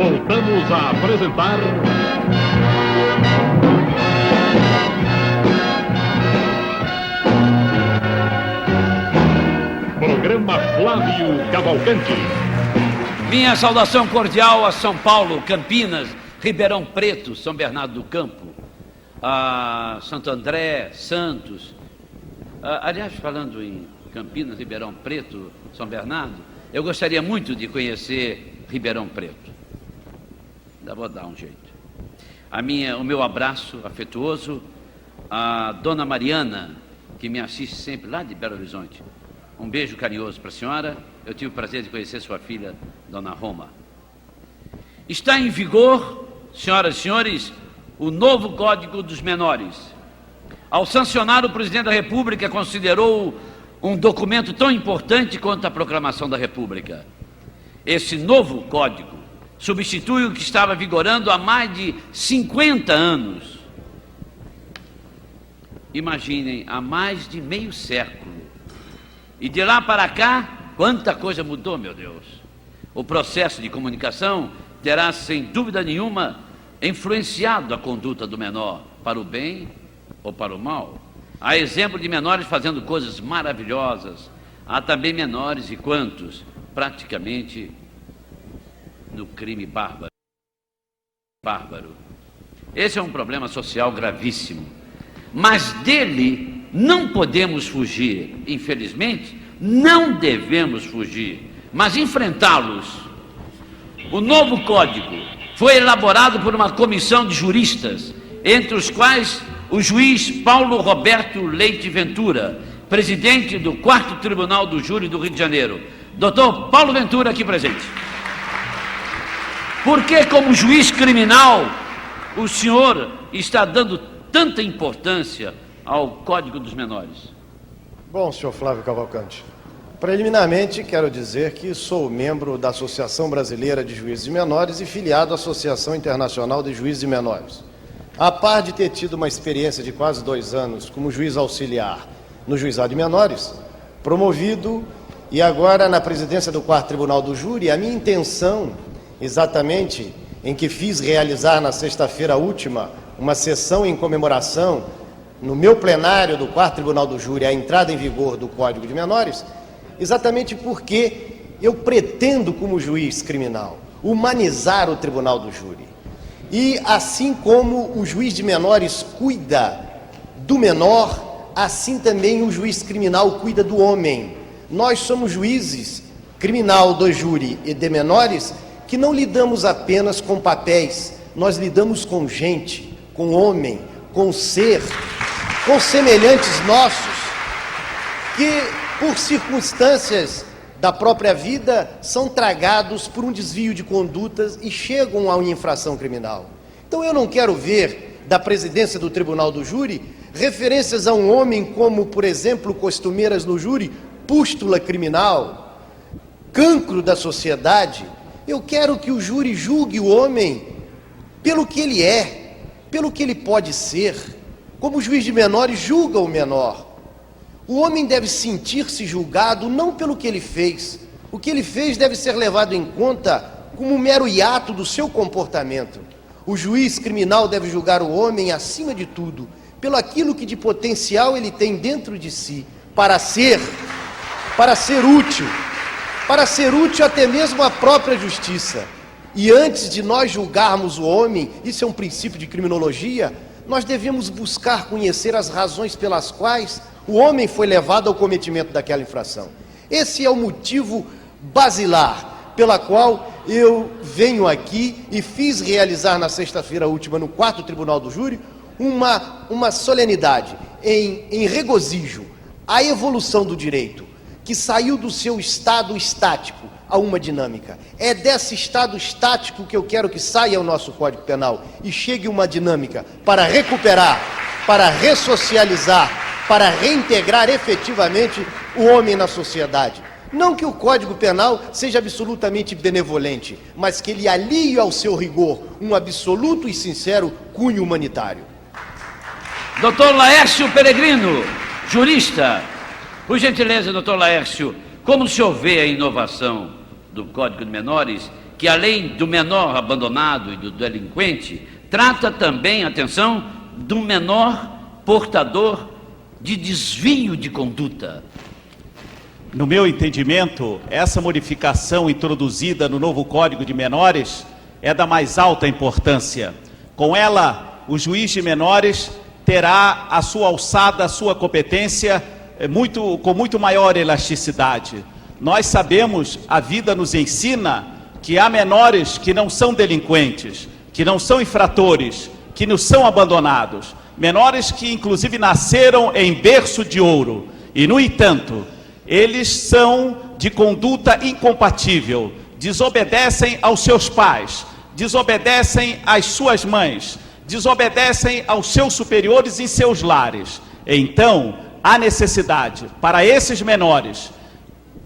Voltamos a apresentar... Programa Flávio Cavalcante. Minha saudação cordial a São Paulo, Campinas, Ribeirão Preto, São Bernardo do Campo, a Santo André, Santos. Aliás, falando em Campinas, Ribeirão Preto, São Bernardo, eu gostaria muito de conhecer Ribeirão Preto. Ainda vou dar um jeito. O meu abraço afetuoso à Dona Mariana, que me assiste sempre lá de Belo Horizonte. Um beijo carinhoso para a senhora. Eu tive o prazer de conhecer sua filha, Dona Roma. Está em vigor, senhoras e senhores, o novo Código dos Menores. Ao sancionar, o Presidente da República considerou um documento tão importante quanto a Proclamação da República. Esse novo Código substitui o que estava vigorando há mais de 50 anos. Imaginem, há mais de meio século. E de lá para cá, quanta coisa mudou, meu Deus. O processo de comunicação terá, sem dúvida nenhuma, influenciado a conduta do menor, para o bem ou para o mal. Há exemplo de menores fazendo coisas maravilhosas. Há também menores, e quantos, praticamente no crime bárbaro. Esse é um problema social gravíssimo, mas dele não podemos fugir, infelizmente, não devemos fugir, mas enfrentá-los. O novo Código foi elaborado por uma comissão de juristas, entre os quais o juiz Paulo Roberto Leite Ventura, presidente do 4º Tribunal do Júri do Rio de Janeiro. Doutor Paulo Ventura, aqui presente. Por que, como juiz criminal, o senhor está dando tanta importância ao Código dos Menores? Bom, senhor Flávio Cavalcante, preliminarmente quero dizer que sou membro da Associação Brasileira de Juízes de Menores e filiado à Associação Internacional de Juízes de Menores. A par de ter tido uma experiência de quase 2 anos como juiz auxiliar no Juizado de Menores, promovido e agora na presidência do 4º Tribunal do Júri, a minha intenção, exatamente em que fiz realizar na sexta-feira última uma sessão em comemoração no meu plenário do 4º Tribunal do Júri, a entrada em vigor do Código de Menores, exatamente porque eu pretendo, como juiz criminal, humanizar o Tribunal do Júri. E assim como o juiz de menores cuida do menor, assim também o juiz criminal cuida do homem. Nós somos juízes criminal do júri e de menores que não lidamos apenas com papéis, nós lidamos com gente, com homem, com ser, com semelhantes nossos, que por circunstâncias da própria vida são tragados por um desvio de condutas e chegam a uma infração criminal. Então eu não quero ver da presidência do Tribunal do Júri referências a um homem como, por exemplo, costumeiras no júri, pústula criminal, cancro da sociedade. Eu quero que o júri julgue o homem pelo que ele é, pelo que ele pode ser, como o juiz de menores julga o menor. O homem deve sentir-se julgado não pelo que ele fez. O que ele fez deve ser levado em conta como um mero hiato do seu comportamento. O juiz criminal deve julgar o homem, acima de tudo, pelo aquilo que de potencial ele tem dentro de si, para ser útil até mesmo à própria justiça. E antes de nós julgarmos o homem, isso é um princípio de criminologia, nós devemos buscar conhecer as razões pelas quais o homem foi levado ao cometimento daquela infração. Esse é o motivo basilar pela qual eu venho aqui e fiz realizar na sexta-feira última no 4º Tribunal do Júri uma solenidade em regozijo à evolução do direito, que saiu do seu estado estático a uma dinâmica. É desse estado estático que eu quero que saia o nosso Código Penal e chegue uma dinâmica para recuperar, para ressocializar, para reintegrar efetivamente o homem na sociedade. Não que o Código Penal seja absolutamente benevolente, mas que ele alie ao seu rigor um absoluto e sincero cunho humanitário. Doutor Laércio Peregrino, jurista. Por gentileza, doutor Laércio, como o senhor vê a inovação do Código de Menores que além do menor abandonado e do delinquente, trata também, atenção, do menor portador de desvio de conduta. No meu entendimento, essa modificação introduzida no novo Código de Menores é da mais alta importância. Com ela, o juiz de menores terá a sua alçada, a sua competência com muito maior elasticidade. Nós sabemos, a vida nos ensina que há menores que não são delinquentes, que não são infratores, que não são abandonados. Menores que inclusive nasceram em berço de ouro. E, no entanto, eles são de conduta incompatível, desobedecem aos seus pais, desobedecem às suas mães, desobedecem aos seus superiores em seus lares. Então, há necessidade para esses menores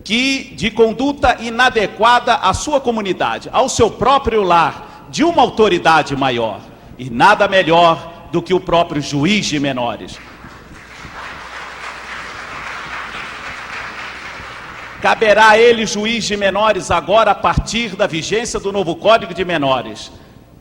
que de conduta inadequada à sua comunidade, ao seu próprio lar, de uma autoridade maior. E nada melhor do que o próprio juiz de menores. Caberá a ele, juiz de menores, agora, a partir da vigência do novo Código de Menores,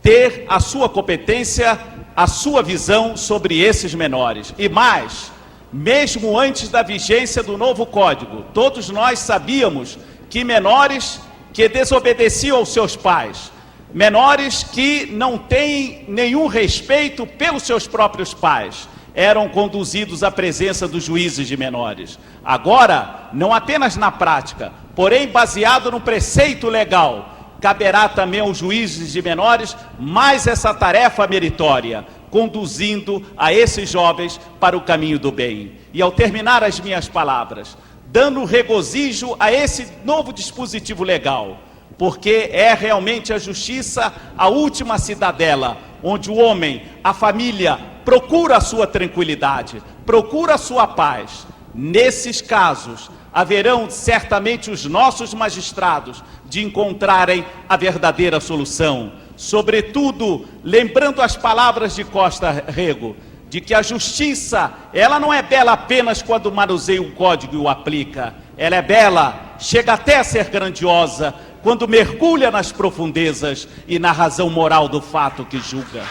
ter a sua competência, a sua visão sobre esses menores. E mais, mesmo antes da vigência do novo Código, todos nós sabíamos que menores que desobedeciam aos seus pais, menores que não têm nenhum respeito pelos seus próprios pais, eram conduzidos à presença dos juízes de menores. Agora, não apenas na prática, porém baseado no preceito legal, caberá também aos juízes de menores mais essa tarefa meritória, conduzindo a esses jovens para o caminho do bem. E ao terminar as minhas palavras, dando regozijo a esse novo dispositivo legal, porque é realmente a justiça a última cidadela, onde o homem, a família, procura a sua tranquilidade, procura a sua paz. Nesses casos, haverão certamente os nossos magistrados de encontrarem a verdadeira solução. Sobretudo, lembrando as palavras de Costa Rego, de que a justiça, ela não é bela apenas quando manuseia um código e o aplica. Ela é bela, chega até a ser grandiosa, quando mergulha nas profundezas e na razão moral do fato que julga.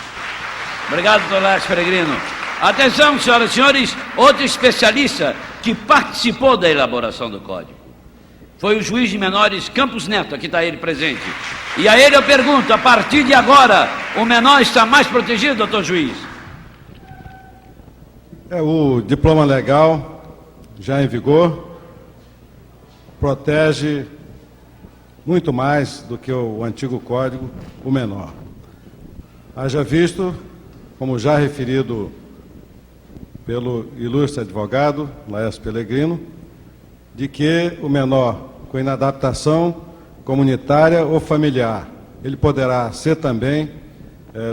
Obrigado, doutor Laércio Peregrino. Atenção, senhoras e senhores, outro especialista que participou da elaboração do Código foi o juiz de menores Campos Neto, aqui está ele presente. E a ele eu pergunto, a partir de agora, o menor está mais protegido, doutor juiz? O diploma legal, já em vigor, protege muito mais do que o antigo código, o menor. Haja visto, como já referido pelo ilustre advogado Laércio Peregrino, de que o menor com inadaptação comunitária ou familiar, ele poderá ser também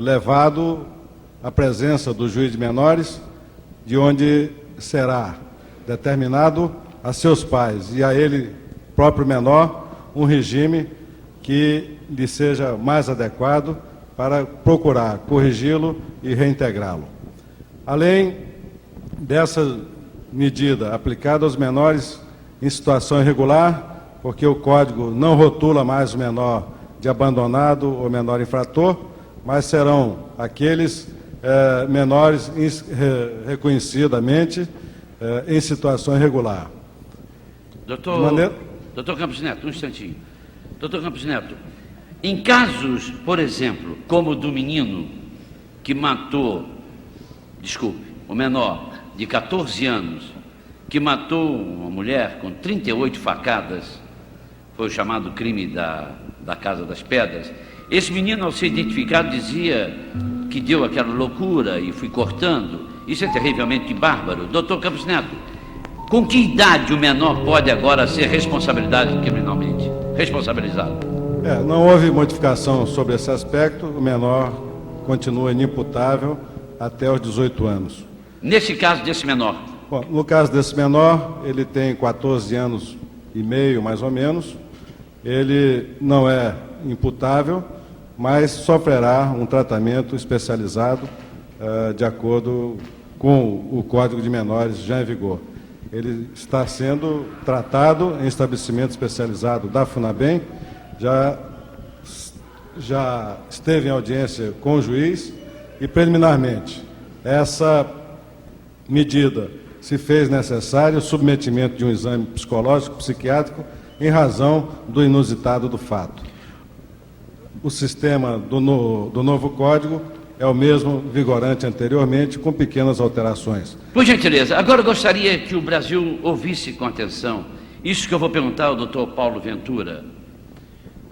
levado à presença do juiz de menores, de onde será determinado a seus pais e a ele próprio menor um regime que lhe seja mais adequado para procurar corrigi-lo e reintegrá-lo. Além dessa medida aplicada aos menores em situação irregular, porque o Código não rotula mais o menor de abandonado ou menor infrator, mas serão aqueles menores reconhecidamente em situação irregular. Doutor Campos Neto, um instantinho. Doutor Campos Neto, em casos, por exemplo, como o do menino que matou, o menor de 14 anos, que matou uma mulher com 38 facadas, foi o chamado crime da Casa das Pedras, esse menino, ao ser identificado, dizia que deu aquela loucura e fui cortando. Isso é terrivelmente bárbaro. Doutor Campos Neto, com que idade o menor pode agora ser responsabilizado criminalmente? Não houve modificação sobre esse aspecto, o menor continua inimputável até os 18 anos. Nesse caso desse menor? Bom, no caso desse menor, ele tem 14 anos e meio, mais ou menos, ele não é imputável, mas sofrerá um tratamento especializado de acordo com o Código de Menores já em vigor. Ele está sendo tratado em estabelecimento especializado da FUNABEM, já já esteve em audiência com o juiz e, preliminarmente, essa medida se fez necessário o submetimento de um exame psicológico, psiquiátrico, em razão do inusitado do fato. O sistema do novo Código é o mesmo vigorante anteriormente, com pequenas alterações. Por gentileza, agora eu gostaria que o Brasil ouvisse com atenção isso que eu vou perguntar ao doutor Paulo Ventura,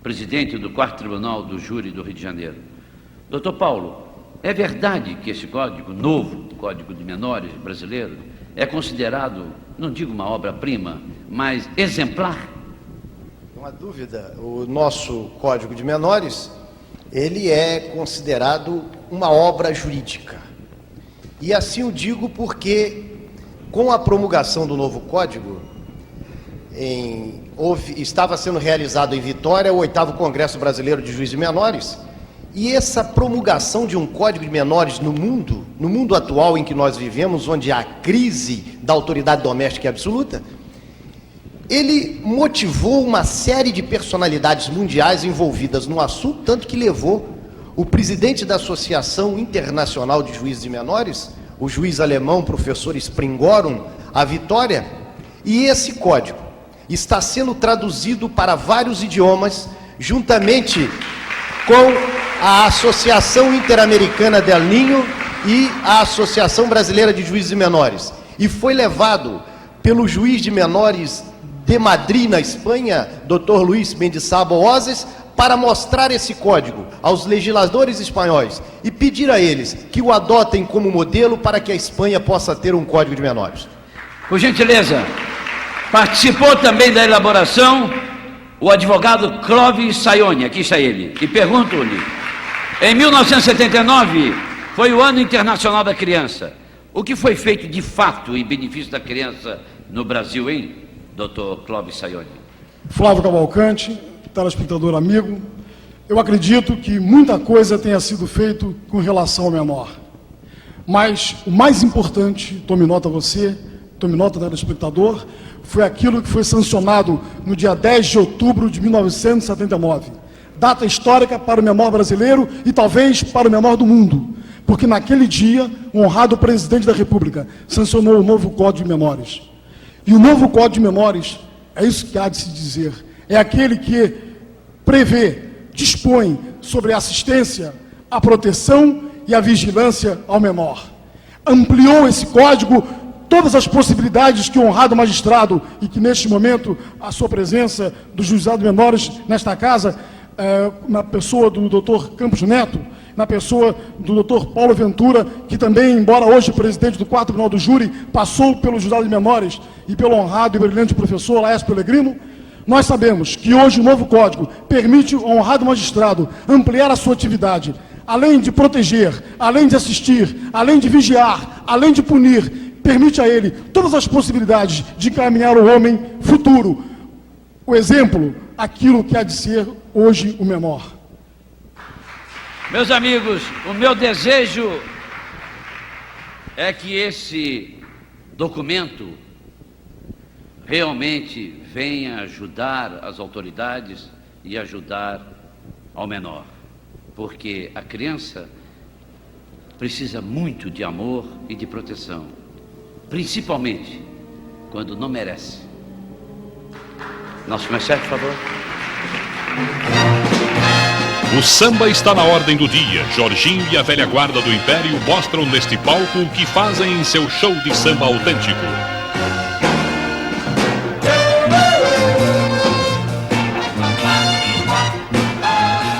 presidente do 4º Tribunal do Júri do Rio de Janeiro. Doutor Paulo, é verdade que esse código, novo Código de Menores brasileiro, é considerado, não digo uma obra-prima, mas exemplar? Não há dúvida, o nosso Código de Menores, ele é considerado uma obra jurídica. E assim o digo porque, com a promulgação do novo Código, estava sendo realizado em Vitória o 8º Congresso Brasileiro de Juízes de Menores, e essa promulgação de um Código de Menores no mundo atual em que nós vivemos, onde há crise da autoridade doméstica absoluta, ele motivou uma série de personalidades mundiais envolvidas no assunto, tanto que levou o presidente da Associação Internacional de Juízes de Menores, o juiz alemão, professor Springorum, à Vitória, e esse código está sendo traduzido para vários idiomas, juntamente com a Associação Interamericana del Niño e a Associação Brasileira de Juízes de Menores, e foi levado pelo juiz de menores de Madrid, na Espanha, Dr. Luís Mendizábal Ozes, para mostrar esse código aos legisladores espanhóis e pedir a eles que o adotem como modelo para que a Espanha possa ter um Código de Menores. Por gentileza, participou também da elaboração o advogado Clóvis Sayoni, aqui está ele, e pergunto-lhe, em 1979 foi o Ano Internacional da Criança. O que foi feito de fato em benefício da criança no Brasil, hein, doutor Clóvis Sayoni? Flávio Cavalcante, telespectador amigo, eu acredito que muita coisa tenha sido feita com relação ao menor. Mas o mais importante, tome nota você, tome nota telespectador, foi aquilo que foi sancionado no dia 10 de outubro de 1979. Data histórica para o menor brasileiro e talvez para o menor do mundo, porque naquele dia, o honrado presidente da República sancionou o novo Código de Menores. E o novo Código de Menores, é isso que há de se dizer, é aquele que prevê, dispõe sobre a assistência, a proteção e a vigilância ao menor. Ampliou esse código todas as possibilidades que o honrado magistrado, e que neste momento a sua presença do juizado de menores nesta casa, na pessoa do Dr. Campos Neto, na pessoa do Dr. Paulo Ventura, que também, embora hoje presidente do 4º Tribunal do Júri, passou pelo juizado de menores e pelo honrado e brilhante professor Laércio Pellegrino, nós sabemos que hoje o novo código permite ao honrado magistrado ampliar a sua atividade, além de proteger, além de assistir, além de vigiar, além de punir, permite a ele todas as possibilidades de encaminhar o homem futuro, o exemplo, aquilo que há de ser hoje o menor. Meus amigos, o meu desejo é que esse documento realmente venha ajudar as autoridades e ajudar ao menor, porque a criança precisa muito de amor e de proteção, principalmente quando não merece. Nosso comerciante, por favor. O samba está na ordem do dia. Jorginho e a velha guarda do Império mostram neste palco o que fazem em seu show de samba autêntico.